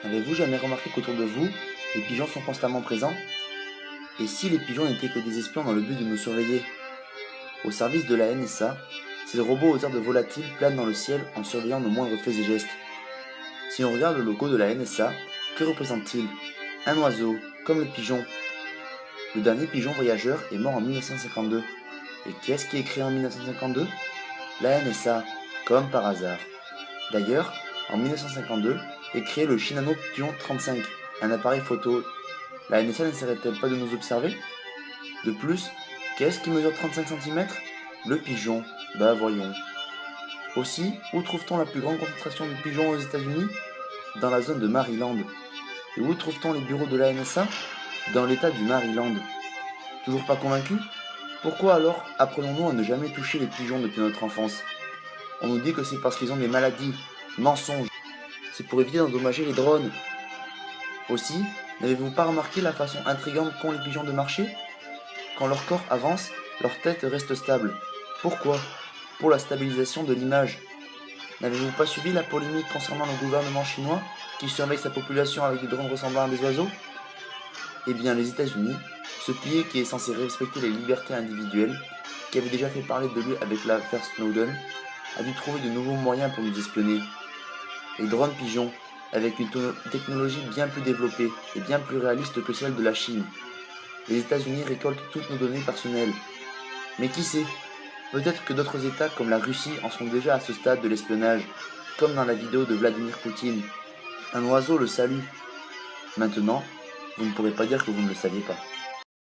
Avez-vous jamais remarqué qu'autour de vous, les pigeons sont constamment présents? Et si les pigeons n'étaient que des espions dans le but de nous surveiller? Au service de la NSA, ces robots aux airs de volatiles planent dans le ciel en surveillant nos moindres faits et gestes. Si on regarde le logo de la NSA, que représente-t-il? Un oiseau, comme le pigeon. Le dernier pigeon voyageur est mort en 1952. Et qui est-ce qui est créé en 1952? La NSA, comme par hasard. D'ailleurs, en 1952 est créé le Shinano Pigeon 35, un appareil photo. La NSA n'essaierait-elle pas de nous observer? De plus, qu'est-ce qui mesure 35 cm? Le pigeon. Bah voyons. Aussi, où trouve-t-on la plus grande concentration de pigeons aux États-Unis? Dans la zone de Maryland. Et où trouve-t-on les bureaux de la NSA? Dans l'état du Maryland. Toujours pas convaincu? Pourquoi alors apprenons-nous à ne jamais toucher les pigeons depuis notre enfance? On nous dit que c'est parce qu'ils ont des maladies. Mensonge. C'est pour éviter d'endommager les drones. Aussi, n'avez-vous pas remarqué la façon intrigante qu'ont les pigeons de marcher? Quand leur corps avance, leur tête reste stable. Pourquoi? Pour la stabilisation de l'image. N'avez-vous pas suivi la polémique concernant le gouvernement chinois qui surveille sa population avec des drones ressemblant à des oiseaux? Eh bien, les États-Unis, ce pays qui est censé respecter les libertés individuelles, qui avait déjà fait parler de lui avec l'affaire Snowden, a dû trouver de nouveaux moyens pour nous espionner. Les drones pigeons, avec une technologie bien plus développée et bien plus réaliste que celle de la Chine. Les États-Unis récoltent toutes nos données personnelles. Mais qui sait? Peut-être que d'autres États comme la Russie en sont déjà à ce stade de l'espionnage, comme dans la vidéo de Vladimir Poutine. Un oiseau le salue. Maintenant, vous ne pourrez pas dire que vous ne le saviez pas.